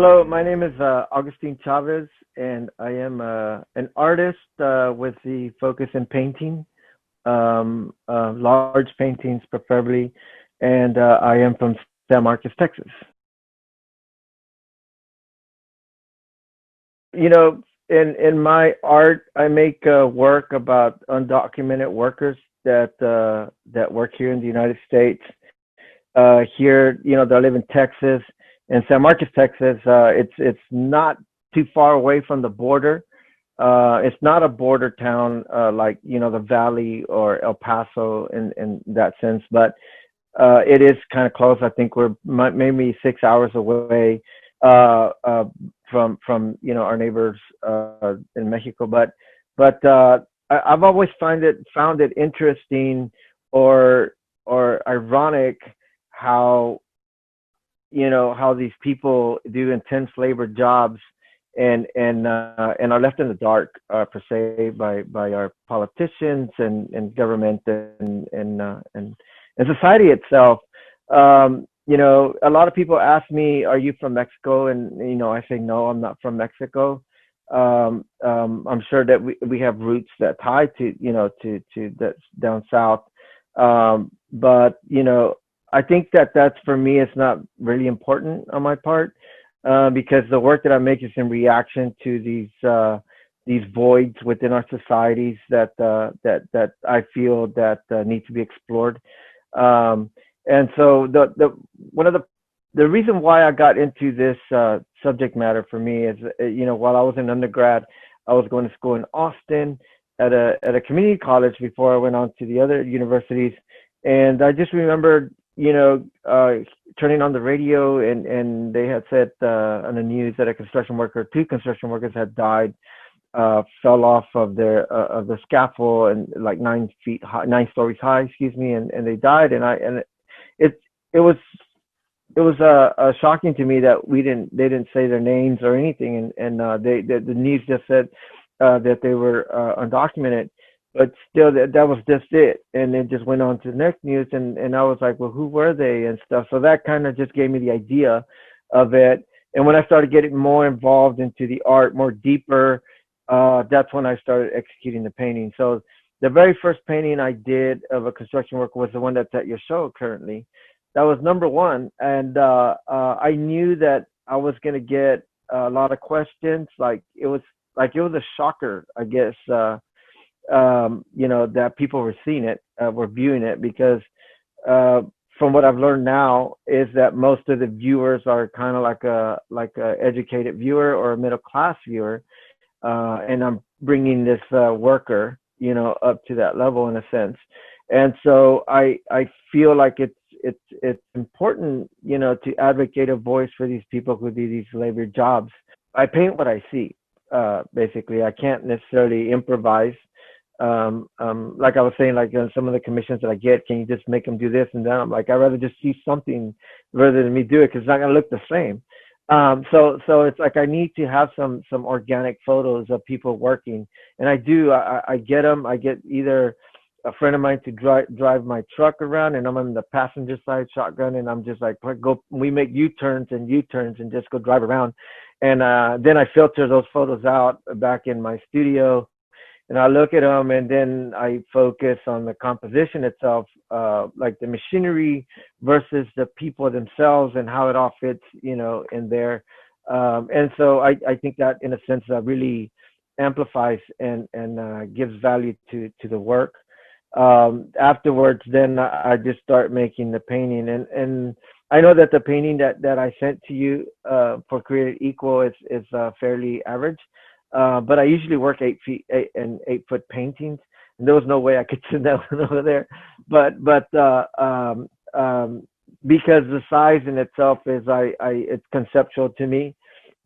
Hello, my name is Augustine Chavez, and I am an artist with the focus in painting, large paintings preferably, and I am from San Marcos, Texas. You know, in my art, I make work about undocumented workers that work here in the United States. Here, they live in Texas, in San Marcos, Texas. It's not too far away from the border. It's not a border town like the Valley or El Paso in that sense, but it is kind of close. I think we're maybe 6 hours away uh, uh, from our neighbors in Mexico. But I've always found it interesting or ironic how how these people do intense labor jobs and are left in the dark per se by our politicians and government and society itself. A lot of people ask me, "Are you from Mexico?" And I say, "No, I'm not from Mexico." I'm sure that we have roots that tie to to that's down south, but I think that that's for me. It's not really important on my part because the work that I make is in reaction to these voids within our societies that I feel that need to be explored. Um, and so the one of the reason why I got into this subject matter for me is while I was in undergrad, I was going to school in Austin at a community college before I went on to the other universities, and I just remember turning on the radio and they had said on the news that two construction workers had died, fell off of the scaffold and like 9 feet high, 9 stories high, excuse me, and they died. And it it was shocking to me that they didn't say their names or anything, and the news just said that they were undocumented, but still that was just it, and it just went on to the next news, and I was like, well, who were they and stuff. So that kind of just gave me the idea of it. And when I started getting more involved into the art, more deeper, that's when I started executing the painting. So the very first painting I did of a construction worker was the one that's at your show currently. That was number one, and I knew that I was going to get a lot of questions. It was a shocker, I guess. That people were seeing it, were viewing it, because uh, from what I've learned now is that most of the viewers are kind of like a educated viewer or a middle class viewer, and I'm bringing this worker, up to that level in a sense. And so I feel like it's important, to advocate a voice for these people who do these labor jobs. I paint what I see. Basically, I can't necessarily improvise. Like I was saying, like some of the commissions that I get, can you just make them do this and that? I'm like, I'd rather just see something rather than me do it, because it's not gonna look the same. So it's like I need to have some organic photos of people working, and I do. I get them. I get either a friend of mine to drive my truck around, and I'm on the passenger side shotgun, and I'm just like, go. We make U-turns and just go drive around, and then I filter those photos out back in my studio, and I look at them, and then I focus on the composition itself, like the machinery versus the people themselves and how it all fits, in there. And so I think that in a sense that really amplifies and gives value to the work. Afterwards, then I just start making the painting, and I know that the painting that I sent to you for Created Equal is fairly average. But I usually work 8 feet 8 foot paintings, and there was no way I could send that one over there. But because the size in itself is it's conceptual to me.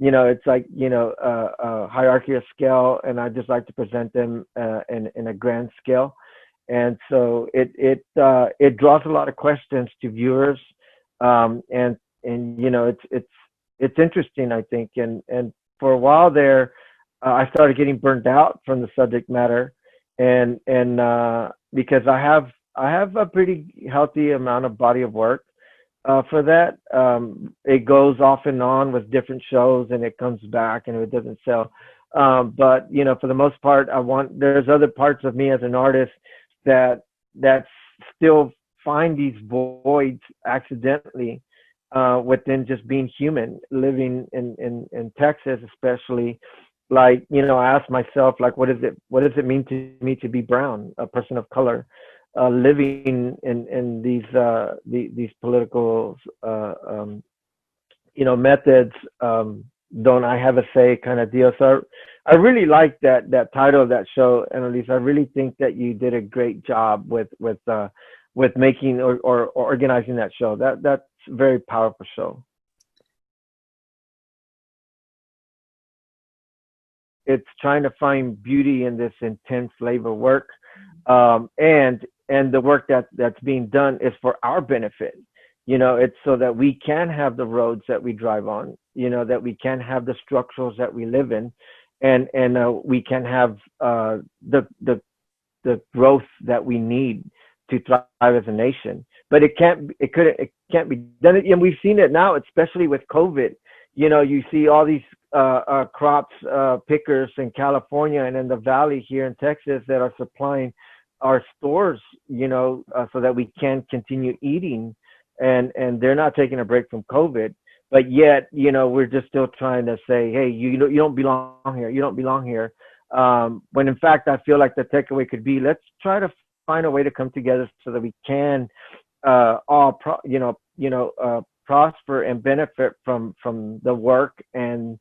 It's like a hierarchy of scale, and I just like to present them in a grand scale. And so it draws a lot of questions to viewers, and it's interesting, I think, and for a while there, I started getting burned out from the subject matter, and because I have a pretty healthy amount of body of work, for that. It goes off and on with different shows, and it comes back, and it doesn't sell. But for the most part, there's other parts of me as an artist that that still find these voids accidentally within just being human, living in Texas, especially. Like, I ask myself, like, what does it mean to me to be brown, a person of color, living in these political methods? Don't I have a say, kind of deal? So I really like that title of that show, Annalise. I really think that you did a great job with making or organizing that show. That's a very powerful show. It's trying to find beauty in this intense labor work, and the work that's being done is for our benefit. It's so that we can have the roads that we drive on, that we can have the structures that we live in, and we can have the growth that we need to thrive as a nation. But it can't be done. And we've seen it now, especially with COVID. You see all these crops pickers in California and in the valley here in Texas that are supplying our stores, so that we can continue eating, and they're not taking a break from COVID. But yet, we're just still trying to say, hey, you don't belong here. You don't belong here. When in fact, I feel like the takeaway could be, let's try to find a way to come together so that we can all prosper and benefit from the work and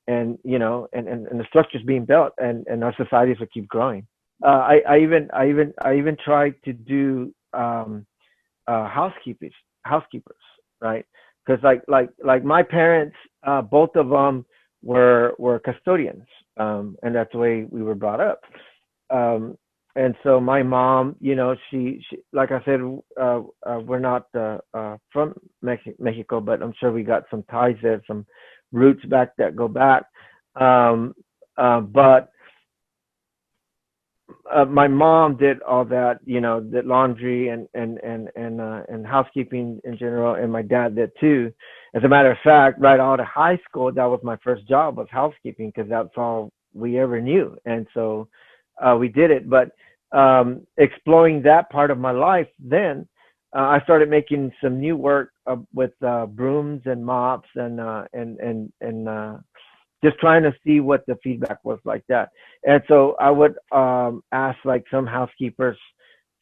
the structures being built, and our societies will keep growing. I even tried to do housekeepers, right? Because like my parents, both of them were custodians, and that's the way we were brought up. And so my mom, she like I said, we're not from Mexico, but I'm sure we got some ties there, some roots back that go back. But my mom did all that, did laundry and housekeeping in general, and my dad did too. As a matter of fact, right out of high school, that was my first job, was housekeeping, because that's all we ever knew, and so we did it. But exploring that part of my life, then I started making some new work with brooms and mops and just trying to see what the feedback was like that. And so I would ask like some housekeepers,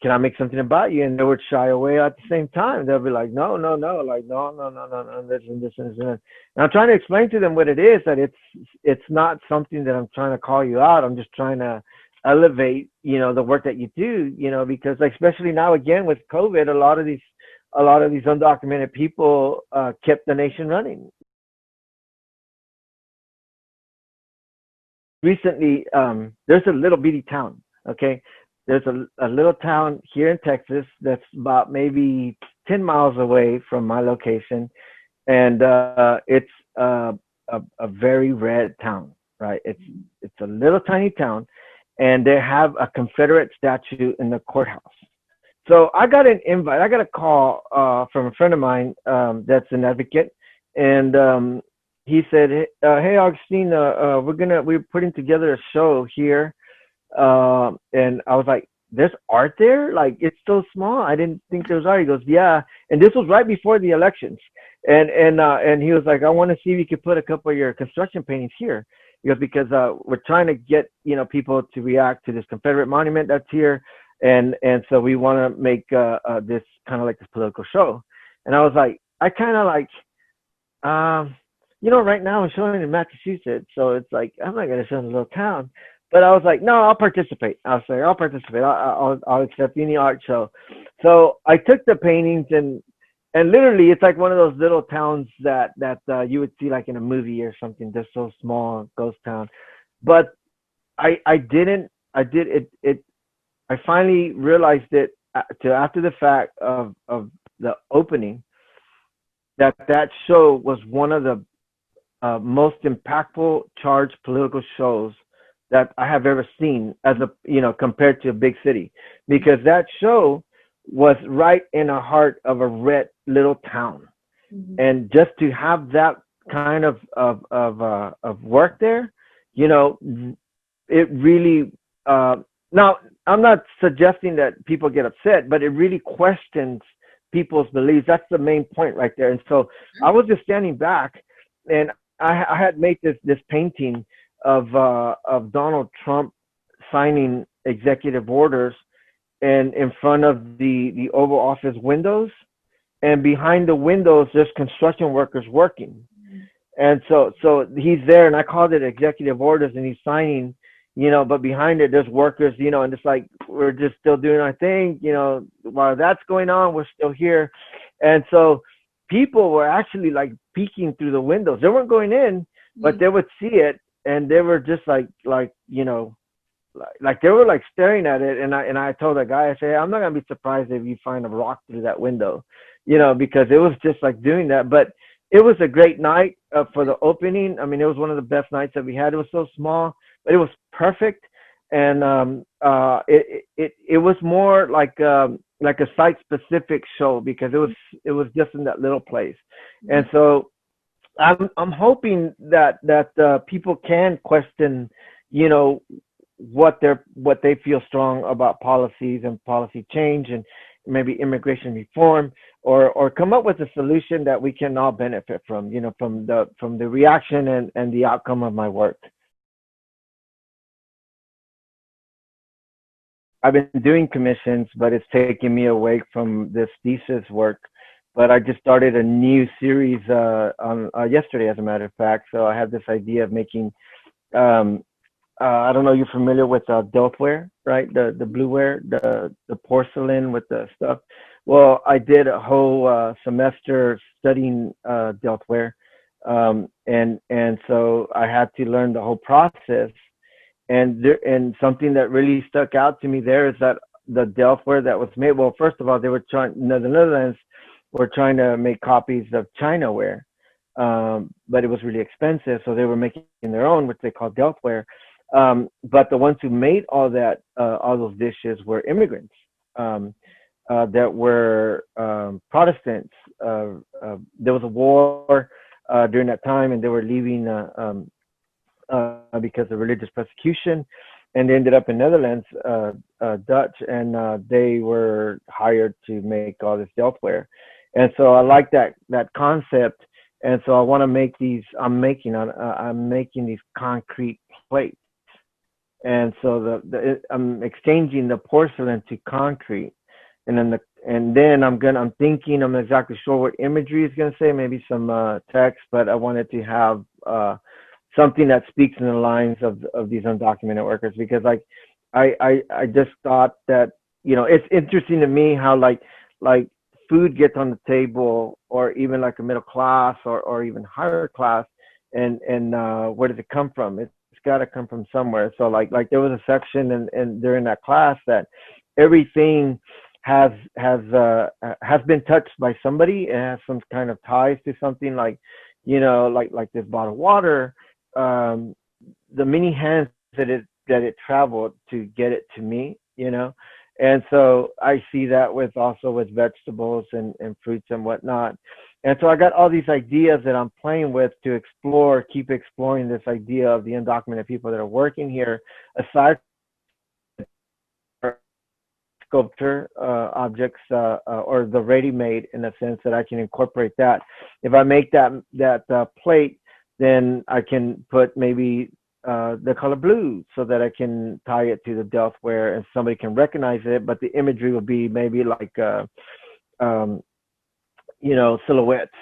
can I make something about you? And they would shy away at the same time. They'll be like, no, no, no, like, no, no, no, no, no, this and this and this. And I'm trying to explain to them what it is, that it's not something that I'm trying to call you out. I'm just trying to elevate, the work that you do, because like, especially now again with COVID, a lot of these undocumented people kept the nation running. Recently, there's a little bitty town. Okay, there's a little town here in Texas that's about maybe 10 miles away from my location, and it's a very red town, right? It's a little tiny town, and they have a Confederate statue in the courthouse. So I got an invite. I got a call from a friend of mine that's an advocate, and he said, "Hey, Augustine, we're putting together a show here," and I was like, "There's art there? Like, it's so small. I didn't think there was art." He goes, "Yeah," and this was right before the elections, and he was like, "I want to see if you could put a couple of your construction paintings here." He goes, because we're trying to get people to react to this Confederate monument that's here, and so we want to make this kind of like this political show. And I was like, I kind of like, right now I'm showing in Massachusetts, so it's like I'm not gonna show in a little town. But I was like, no, I'll participate. I'll say I'll participate. I'll accept any art show. So I took the paintings, and literally it's like one of those little towns that you would see like in a movie or something, just so small, ghost town. But I didn't. I did it. I finally realized it to after the fact of the opening, that show was one of the most impactful charged political shows that I have ever seen, as a compared to a big city, because that show was right in the heart of a red little town. Mhm. And just to have that kind of work there, you know, it really now I'm not suggesting that people get upset, but it really questions people's beliefs. That's the main point right there. And so I was just standing back, and I had made this painting of Donald Trump signing executive orders and in front of the Oval Office windows, and behind the windows there's construction workers working. And so he's there, and I called it executive orders, and he's signing, but behind it there's workers, and it's like we're just still doing our thing, while that's going on, we're still here. And so people were actually like peeking through the windows. They weren't going in, but Mhm. they would see it, and they were just like they were like staring at it. And I told that guy, I say, I'm not gonna be surprised if you find a rock through that window, because it was just like doing that. But it was a great night for the opening. I mean, it was one of the best nights that we had. It was so small, but it was perfect. And it was more like a site specific show, because it was just in that little place. And Mhm. so I'm hoping that people can question, you know, what they feel strong about policies and policy change, and maybe immigration reform, or come up with a solution that we can all benefit from, from the reaction and the outcome of my work. I've been doing commissions, but it's taken me away from this thesis work. But I just started a new series on yesterday, as a matter of fact. So I have this idea of making. Um, I don't know. You're familiar with Delftware, right? The blueware, the porcelain with the stuff. Well, I did a whole semester studying Delftware, and so I had to learn the whole process. And something that really stuck out to me there is that the Delftware that was made. Well, first of all, they were trying. The Netherlands were trying to make copies of Chinaware, but it was really expensive, so they were making their own, which they called Delftware. But the ones who made all those dishes were immigrants, um, that were Protestants. There was a war during that time, and they were leaving because of religious persecution, and they ended up in Netherlands, Dutch, and they were hired to make all this Delftware. And so I like that concept, and so I want to make these. I'm making these concrete plates, and so I'm exchanging the porcelain to concrete, and then I'm thinking, I'm not exactly sure what imagery is going to say, maybe some text, but I wanted to have something that speaks in the lines of these undocumented workers, because like I just thought that, it's interesting to me how like food gets on the table, or even like a middle class, or even higher class, and where does it come from? It's got to come from somewhere. So like there was a section and during that class that everything has been touched by somebody, and has some kind of ties to something, like this bottled water, the many hands that it traveled to get it to me. And so I see that with also with vegetables and fruits and whatnot. And so I got all these ideas that I'm playing with to explore, keep exploring this idea of the undocumented people that are working here, aside sculpture objects, or the ready-made, in a sense that I can incorporate that. If I make that plate, then I can put maybe the color blue, so that I can tie it to the Delftware and somebody can recognize it. But the imagery will be maybe like um, silhouettes.